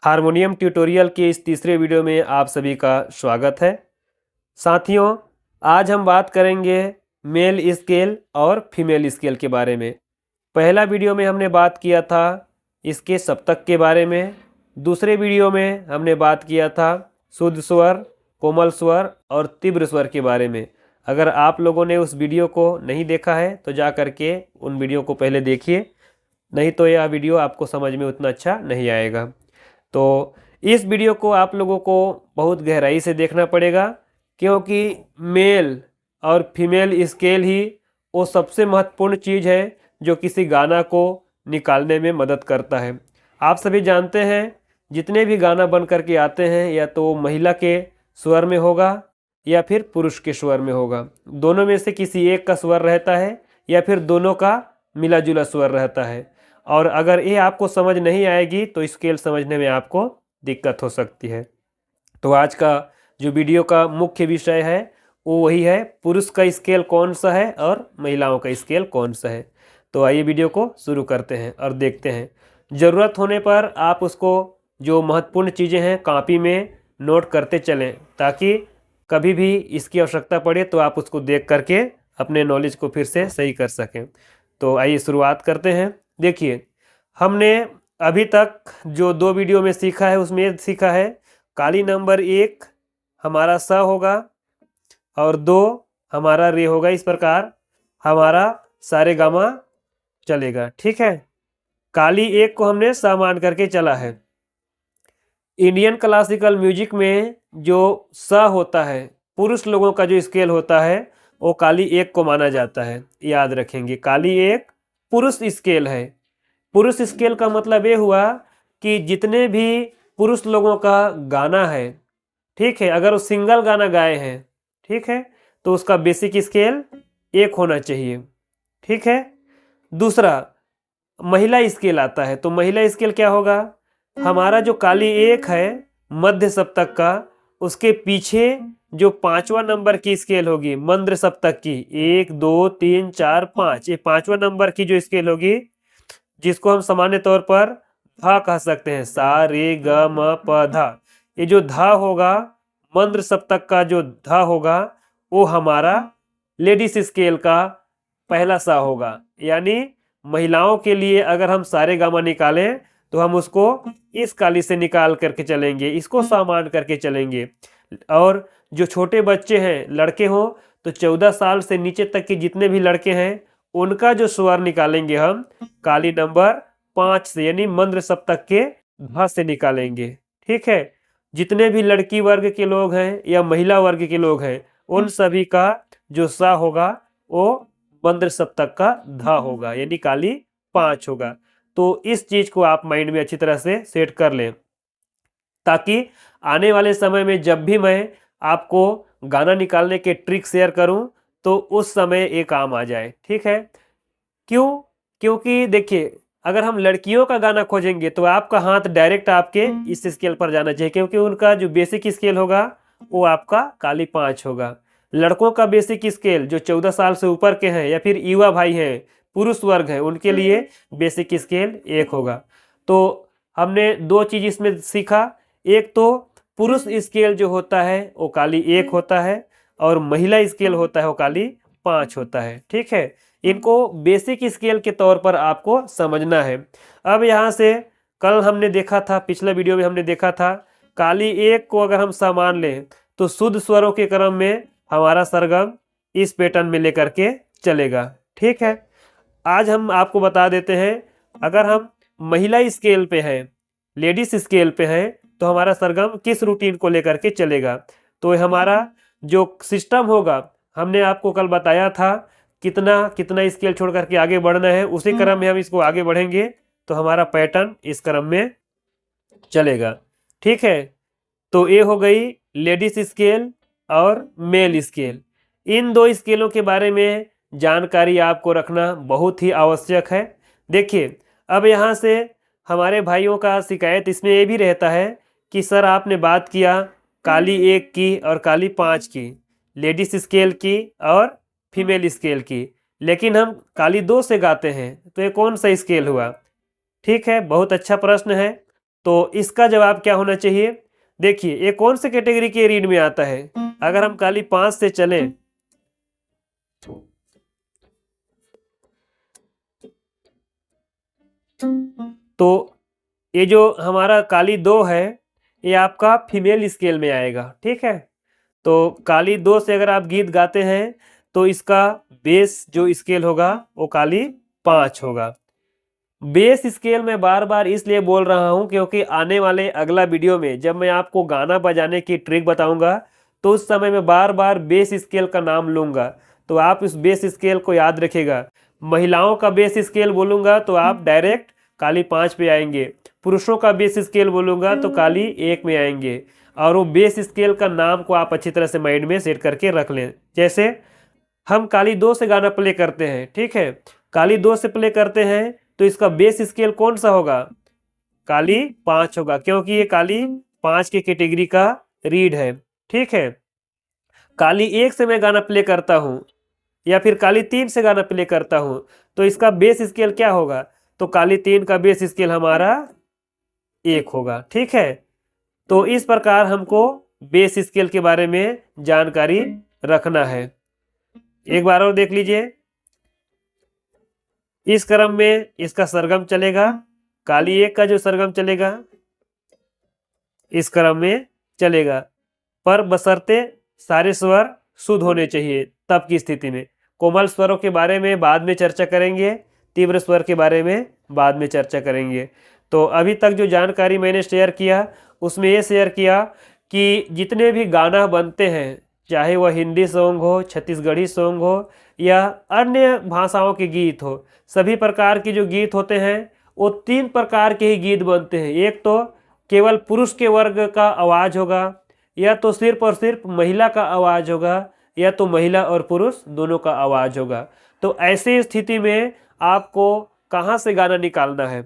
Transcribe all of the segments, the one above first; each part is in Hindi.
हारमोनियम ट्यूटोरियल के इस तीसरे वीडियो में आप सभी का स्वागत है। साथियों, आज हम बात करेंगे मेल स्केल और फीमेल स्केल के बारे में। पहला वीडियो में हमने बात किया था इसके सप्तक के बारे में। दूसरे वीडियो में हमने बात किया था शुद्ध स्वर, कोमल स्वर और तीव्र स्वर के बारे में। अगर आप लोगों ने उस वीडियो को नहीं देखा है तो जा कर के उन वीडियो को पहले देखिए, नहीं तो यह वीडियो आपको समझ में उतना अच्छा नहीं आएगा। तो इस वीडियो को आप लोगों को बहुत गहराई से देखना पड़ेगा, क्योंकि मेल और फीमेल स्केल ही वो सबसे महत्वपूर्ण चीज़ है जो किसी गाना को निकालने में मदद करता है। आप सभी जानते हैं जितने भी गाना बन कर के आते हैं या तो महिला के स्वर में होगा या फिर पुरुष के स्वर में होगा। दोनों में से किसी एक का स्वर रहता है या फिर दोनों का मिला जुला स्वर रहता है। और अगर ये आपको समझ नहीं आएगी तो स्केल समझने में आपको दिक्कत हो सकती है। तो आज का जो वीडियो का मुख्य विषय है वो वही है, पुरुष का स्केल कौन सा है और महिलाओं का स्केल कौन सा है। तो आइए वीडियो को शुरू करते हैं और देखते हैं। ज़रूरत होने पर आप उसको जो महत्वपूर्ण चीज़ें हैं कॉपी में नोट करते चलें, ताकि कभी भी इसकी आवश्यकता पड़े तो आप उसको देख करके अपने नॉलेज को फिर से सही कर सकें। तो आइए शुरुआत करते हैं। देखिए, हमने अभी तक जो 2 वीडियो में सीखा है उसमें सीखा है काली नंबर 1 हमारा स होगा और 2 हमारा रे होगा। इस प्रकार हमारा सारे गामा चलेगा, ठीक है। काली 1 को हमने स मान करके चला है। इंडियन क्लासिकल म्यूजिक में जो स होता है, पुरुष लोगों का जो स्केल होता है वो काली 1 को माना जाता है। याद रखेंगे, काली 1 पुरुष स्केल है। पुरुष स्केल का मतलब ये हुआ कि जितने भी पुरुष लोगों का गाना है, ठीक है, अगर वो सिंगल गाना गाए हैं, ठीक है, तो उसका बेसिक स्केल 1 होना चाहिए, ठीक है। दूसरा महिला स्केल आता है, तो महिला स्केल क्या होगा, हमारा जो काली 1 है मध्य सप्तक का, उसके पीछे जो 5वां नंबर की स्केल होगी मंद्र सप्तक की, 1 2 3 4 5, ये 5वां नंबर की जो स्केल होगी, जिसको हम सामान्य तौर पर धा कह सकते हैं, सा रे ग म प धा। ये जो धा होगा मंद्र सप्तक का, जो धा होगा वो हमारा लेडीज स्केल का पहला सा होगा। यानी महिलाओं के लिए अगर हम सारे गामा निकालें तो हम उसको इस काली से निकाल करके चलेंगे, इसको सा मान करके चलेंगे। और जो छोटे बच्चे हैं, लड़के हों तो 14 साल से नीचे तक के जितने भी लड़के हैं उनका जो स्वर निकालेंगे हम काली नंबर 5 से, यानी मंद्र सप्तक के धा से निकालेंगे, ठीक है। जितने भी लड़की वर्ग के लोग हैं या महिला वर्ग के लोग हैं उन सभी का जो सा होगा वो मंद्र सप्तक का धा होगा, यानी काली 5 होगा। तो इस चीज को आप माइंड में अच्छी तरह से सेट कर लें, ताकि आने वाले समय में जब भी मैं आपको गाना निकालने के ट्रिक शेयर करूं तो उस समय ये काम आ जाए, ठीक है। क्यों? क्योंकि देखिए, अगर हम लड़कियों का गाना खोजेंगे तो आपका हाथ डायरेक्ट आपके इस स्केल पर जाना चाहिए, क्योंकि उनका जो बेसिक स्केल होगा वो आपका काली 5 होगा। लड़कों का बेसिक स्केल जो 14 साल से ऊपर के हैं या फिर युवा भाई हैं, पुरुष वर्ग है, उनके लिए बेसिक स्केल 1 होगा। तो हमने 2 चीज इसमें सीखा। एक तो पुरुष स्केल जो होता है वो काली 1 होता है और महिला स्केल होता है वो काली 5 होता है, ठीक है। इनको बेसिक स्केल के तौर पर आपको समझना है। अब यहाँ से कल हमने देखा था, पिछले वीडियो में हमने देखा था काली 1 को अगर हम सामान लें तो शुद्ध स्वरों के क्रम में हमारा सरगम इस पैटर्न में लेकर के चलेगा, ठीक है। आज हम आपको बता देते हैं, अगर हम महिला स्केल पे हैं, लेडीज स्केल पे हैं, तो हमारा सरगम किस रूटीन को लेकर के चलेगा। तो हमारा जो सिस्टम होगा, हमने आपको कल बताया था कितना कितना स्केल छोड़ करके आगे बढ़ना है, उसी क्रम में हम इसको आगे बढ़ेंगे तो हमारा पैटर्न इस क्रम में चलेगा, ठीक है। तो ये हो गई लेडीज स्केल और मेल स्केल। इन 2 स्केलों के बारे में जानकारी आपको रखना बहुत ही आवश्यक है। देखिए, अब यहाँ से हमारे भाइयों का शिकायत इसमें ये भी रहता है कि सर आपने बात किया काली 1 की और काली 5 की, लेडीज स्केल की और फीमेल स्केल की, लेकिन हम काली 2 से गाते हैं, तो ये कौन सा स्केल हुआ? ठीक है, बहुत अच्छा प्रश्न है। तो इसका जवाब क्या होना चाहिए? देखिए ये कौन से कैटेगरी के रीड में आता है? अगर हम काली 5 से चलें तो ये जो हमारा काली 2 है ये आपका फीमेल स्केल में आएगा, ठीक है। तो काली 2 से अगर आप गीत गाते हैं तो इसका बेस जो स्केल होगा वो काली 5 होगा। बेस स्केल में बार बार इसलिए बोल रहा हूं क्योंकि आने वाले अगला वीडियो में जब मैं आपको गाना बजाने की ट्रिक बताऊंगा तो उस समय मैं बार बार बेस स्केल का नाम लूंगा, तो आप इस बेस स्केल को याद रखिएगा। महिलाओं का बेस स्केल बोलूंगा तो आप डायरेक्ट काली 5 पे आएंगे, पुरुषों का बेस स्केल बोलूंगा तो काली 1 में आएंगे। और वो बेस स्केल का नाम को आप अच्छी तरह से माइंड में सेट करके रख लें। जैसे हम काली 2 से गाना प्ले करते हैं, ठीक है, काली 2 से प्ले करते हैं तो इसका बेस स्केल कौन सा होगा? काली 5 होगा, क्योंकि ये काली 5 की कैटेगरी का रीड है, ठीक है। काली 1 से मैं गाना प्ले करता हूँ या फिर काली 3 से गाना प्ले करता हूँ तो इसका बेस स्केल क्या होगा? तो काली 3 का बेस स्केल हमारा 1 होगा, ठीक है। तो इस प्रकार हमको बेस स्केल के बारे में जानकारी रखना है। एक बार और देख लीजिए, इस क्रम में इसका सरगम चलेगा, काली 1 का जो सरगम चलेगा इस क्रम में चलेगा, पर बशर्ते सारे स्वर शुद्ध होने चाहिए। तब की स्थिति में कोमल स्वरों के बारे में बाद में चर्चा करेंगे, तीव्र स्वर के बारे में बाद में चर्चा करेंगे। तो अभी तक जो जानकारी मैंने शेयर किया उसमें ये शेयर किया कि जितने भी गाना बनते हैं, चाहे वह हिंदी सॉन्ग हो, छत्तीसगढ़ी सॉन्ग हो या अन्य भाषाओं के गीत हो, सभी प्रकार के जो गीत होते हैं वो 3 प्रकार के ही गीत बनते हैं। एक तो केवल पुरुष के वर्ग का आवाज़ होगा, या तो सिर्फ और सिर्फ महिला का आवाज़ होगा, या तो महिला और पुरुष दोनों का आवाज़ होगा। तो ऐसी स्थिति में आपको कहाँ से गाना निकालना है,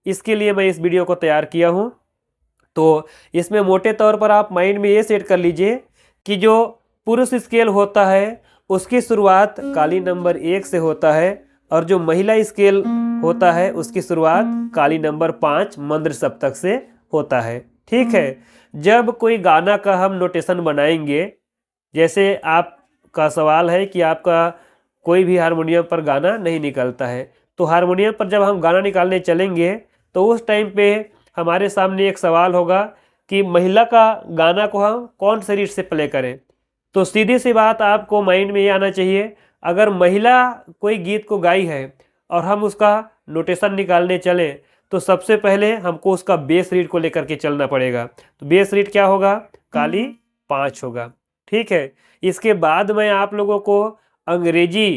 इसके लिए मैं इस वीडियो को तैयार किया हूँ। तो इसमें मोटे तौर पर आप माइंड में ये सेट कर लीजिए कि जो पुरुष स्केल होता है उसकी शुरुआत काली नंबर 1 से होता है, और जो महिला स्केल होता है उसकी शुरुआत काली नंबर 5 मंद्र सप्तक से होता है, ठीक है। जब कोई गाना का हम नोटेशन बनाएंगे, जैसे आपका सवाल है कि आपका कोई भी हारमोनियम पर गाना नहीं निकलता है, तो हारमोनियम पर जब हम गाना निकालने चलेंगे तो उस टाइम पे हमारे सामने एक सवाल होगा कि महिला का गाना को हम कौन से रीड से प्ले करें। तो सीधी सी बात आपको माइंड में ये आना चाहिए, अगर महिला कोई गीत को गाई है और हम उसका नोटेशन निकालने चलें तो सबसे पहले हमको उसका बेस रीड को लेकर के चलना पड़ेगा। तो बेस रीड क्या होगा? काली 5 होगा, ठीक है। इसके बाद मैं आप लोगों को अंग्रेजी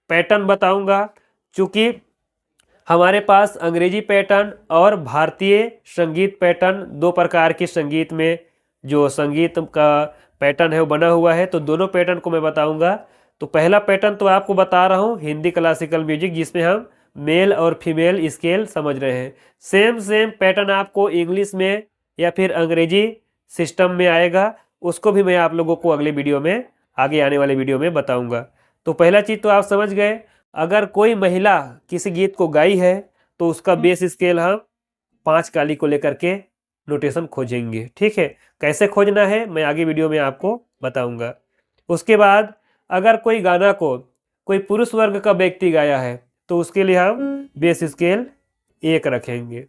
पैटर्न बताऊंगा, चूँकि हमारे पास अंग्रेजी पैटर्न और भारतीय संगीत पैटर्न 2 प्रकार के संगीत में जो संगीत का पैटर्न है वो बना हुआ है, तो दोनों पैटर्न को मैं बताऊंगा। तो पहला पैटर्न तो आपको बता रहा हूँ हिंदी क्लासिकल म्यूजिक, जिसमें हम मेल और फीमेल स्केल समझ रहे हैं। सेम पैटर्न आपको इंग्लिश में या फिर अंग्रेजी सिस्टम में आएगा, उसको भी मैं आप लोगों को अगले वीडियो में, आगे आने वाले वीडियो में बताऊंगा। तो पहला चीज़ तो आप समझ गए, अगर कोई महिला किसी गीत को गाई है तो उसका बेस स्केल हम 5 काली को लेकर के नोटेशन खोजेंगे, ठीक है। कैसे खोजना है मैं आगे वीडियो में आपको बताऊंगा। उसके बाद अगर कोई गाना को कोई पुरुष वर्ग का व्यक्ति गाया है तो उसके लिए हम बेस स्केल 1 रखेंगे।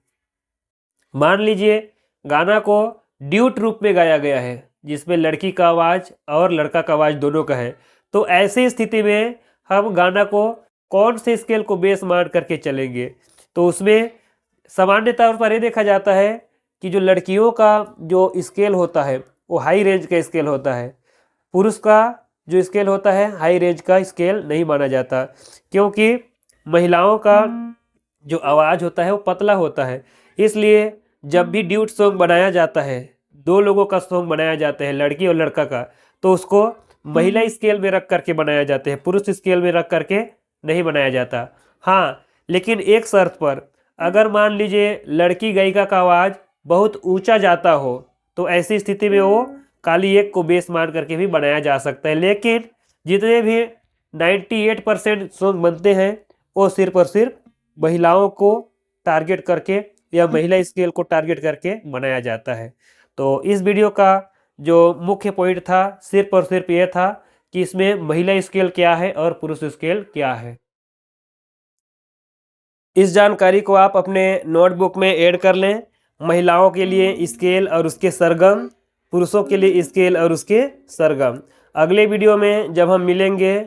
मान लीजिए गाना को ड्यूट रूप में गाया गया है जिसमें लड़की का आवाज़ और लड़का का आवाज़ दोनों का है, तो ऐसी स्थिति में हम गाना को कौन से स्केल को बेस मान करके चलेंगे। तो उसमें सामान्य तौर पर ये देखा जाता है कि जो लड़कियों का जो स्केल होता है वो हाई रेंज का स्केल होता है, पुरुष का जो स्केल होता है हाई रेंज का स्केल नहीं माना जाता, क्योंकि महिलाओं का जो आवाज़ होता है वो पतला होता है। इसलिए जब भी ड्यूट सॉन्ग बनाया जाता है, 2 लोगों का सॉन्ग बनाया जाता है, लड़की और लड़का का, तो उसको महिला स्केल में रख करके बनाया जाते हैं, पुरुष स्केल में रख करके नहीं बनाया जाता। हाँ, लेकिन एक शर्त पर, अगर मान लीजिए लड़की गायिका का आवाज़ बहुत ऊंचा जाता हो तो ऐसी स्थिति में वो काली 1 को बेस मान करके भी बनाया जा सकता है। लेकिन जितने भी 98% सॉन्ग बनते हैं वो सिर्फ और सिर्फ महिलाओं को टारगेट करके या महिला स्केल को टारगेट करके बनाया जाता है। तो इस वीडियो का जो मुख्य पॉइंट था सिर्फ और सिर्फ ये था कि इसमें महिला स्केल क्या है और पुरुष स्केल क्या है। इस जानकारी को आप अपने नोटबुक में ऐड कर लें। महिलाओं के लिए स्केल और उसके सरगम, पुरुषों के लिए स्केल और उसके सरगम। अगले वीडियो में जब हम मिलेंगे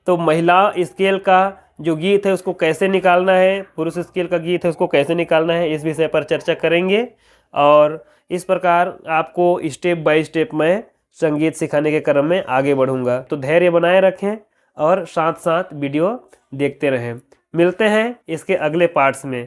तो महिला स्केल का जो गीत है उसको कैसे निकालना है, पुरुष स्केल का गीत है उसको कैसे निकालना है, इस विषय पर चर्चा करेंगे। और इस प्रकार आपको स्टेप बाय स्टेप मैं संगीत सिखाने के क्रम में आगे बढ़ूंगा। तो धैर्य बनाए रखें और साथ साथ वीडियो देखते रहें। मिलते हैं इसके अगले पार्ट्स में।